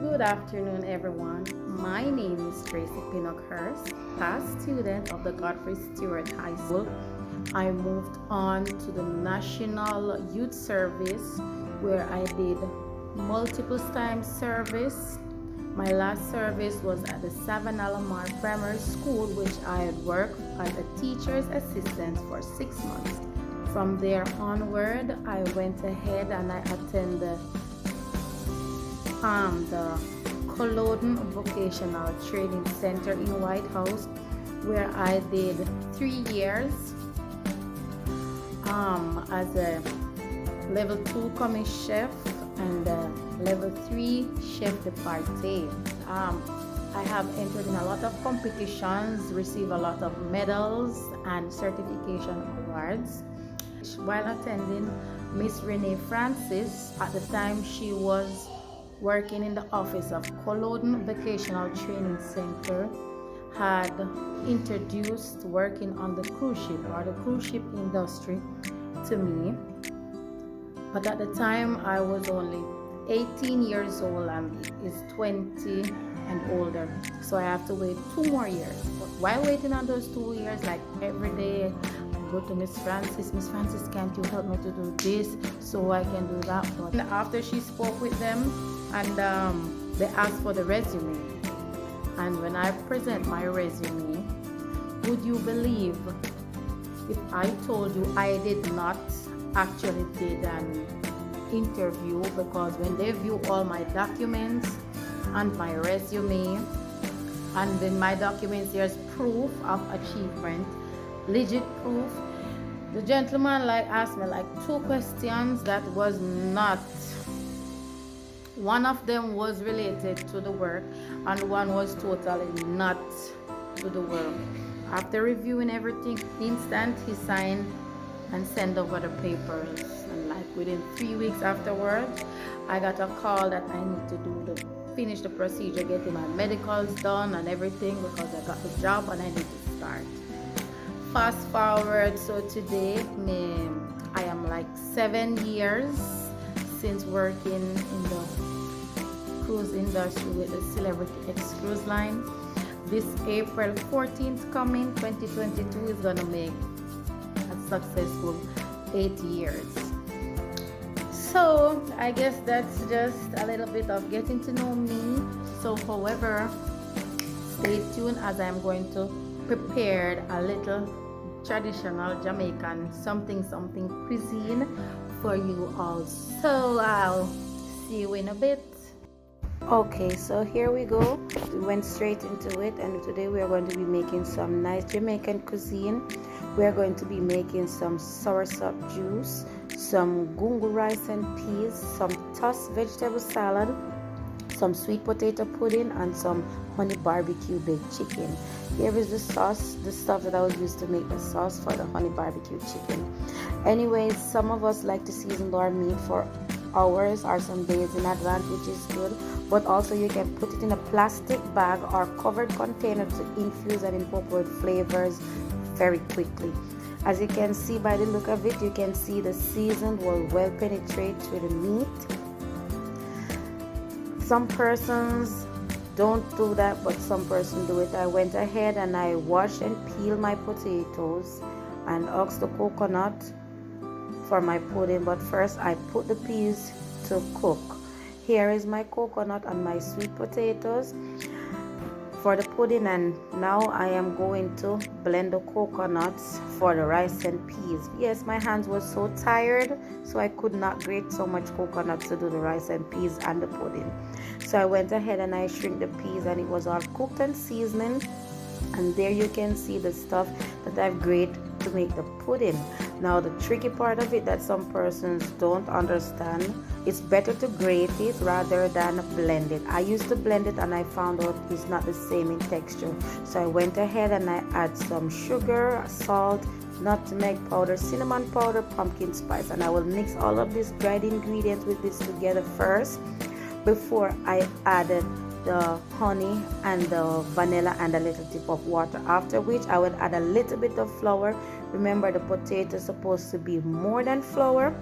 Good afternoon, everyone. My name is Tracy Pinockhurst, past student of the Godfrey Stewart High School. I moved on to the National Youth Service where I did multiple times service. My last service was at the Savannah Lamar Primary School, which I had worked as a teacher's assistant for 6 months. From there onward, I went ahead and I attended the Culloden Vocational Training Center in White House, where I did 3 years as a level 2 commis chef and level 3 chef de partie. I have entered in a lot of competitions, received a lot of medals and certification awards. While attending Miss Renee Francis, at the time she was working in the office of Culloden Vocational Training Center, had introduced working on the cruise ship or the cruise ship industry to me. But at the time I was only 18 years old and is 20 and older, so I have to wait 2 more years. But while waiting on those 2 years, like every day I go to Miss Francis, can't you help me to do this so I can do that? But after she spoke with them and they asked for the resume, and when I present my resume, would you believe if I told you I did not actually did an interview? Because when they view all my documents and my resume, and in my documents there's proof of achievement, legit proof, the gentleman asked me 2 questions that was not, one of them was related to the work and one was totally not to the work. After reviewing everything, instant he signed and sent over the papers, and within 3 weeks afterwards I got a call that I need to finish the procedure, getting my medicals done and everything, because I got the job and I need to start. Fast forward, so today I am 7 years since working in the cruise industry with the Celebrity X Cruise Line. This April 14th coming 2022 is gonna make a successful 8 years. So I guess that's just a little bit of getting to know me. So however, stay tuned as I'm going to prepare a little traditional Jamaican something cuisine for you all. So I'll see you in a bit. Okay, so here we go. We went straight into it, and today we are going to be making some nice Jamaican cuisine. We are going to be making some soursop juice, some gungo rice and peas, some tossed vegetable salad, some sweet potato pudding, and some honey barbecue baked chicken. Here is the sauce, the stuff that I will use to make the sauce for the honey barbecue chicken. Anyways, some of us like to season our meat for hours or some days in advance, which is good, but also you can put it in a plastic bag or covered container to infuse and incorporate flavors very quickly. As you can see by the look of it, you can see the season will well penetrate to the meat. Some persons don't do that, but some persons do it. I went ahead and I washed and peeled my potatoes and asked the coconut for my pudding, but first I put the peas to cook. Here is my coconut and my sweet potatoes for the pudding, and now I am going to blend the coconuts for the rice and peas. Yes, my hands were so tired, so I could not grate so much coconut to do the rice and peas and the pudding. So I went ahead and I shrink the peas, and it was all cooked and seasoning. And there you can see the stuff that I've grated to make the pudding. Now the tricky part of it that some persons don't understand, it's better to grate it rather than blend it. I used to blend it and I found out it's not the same in texture. So I went ahead and I add some sugar, salt, nutmeg powder, cinnamon powder, pumpkin spice, and I will mix all of these dried ingredients with this together first before I added the honey and the vanilla and a little tip of water, after which I would add a little bit of flour. Remember, the potato is supposed to be more than flour.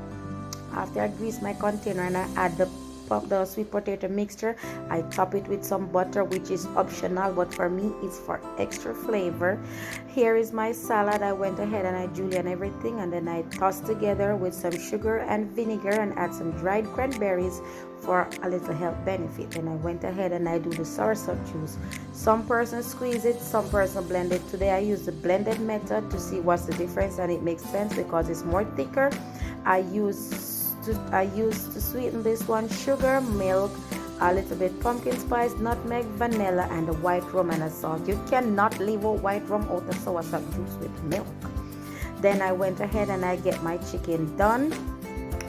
After I grease my container and I add the the sweet potato mixture. I top it with some butter, which is optional, but for me it's for extra flavor. Here is my salad. I went ahead and I julienne everything, and then I tossed together with some sugar and vinegar and add some dried cranberries for a little health benefit. Then I went ahead and I do the soursop juice. Some person squeeze it, some person blend it. Today I use the blended method to see what's the difference, and it makes sense because it's more thicker. I used to sweeten this one sugar, milk, a little bit pumpkin spice, nutmeg, vanilla, and a white rum and a salt. You cannot leave a white rum out of soursop juice with milk. Then I went ahead and I get my chicken done.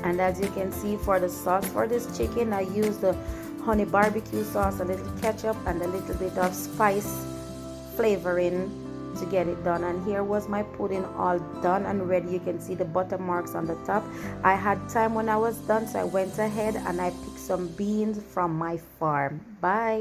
And as you can see, for the sauce for this chicken, I used the honey barbecue sauce, a little ketchup, and a little bit of spice flavoring to get it done. And here was my pudding all done and ready. You can see the butter marks on the top. I had time when I was done, so I went ahead and I picked some beans from my farm. Bye.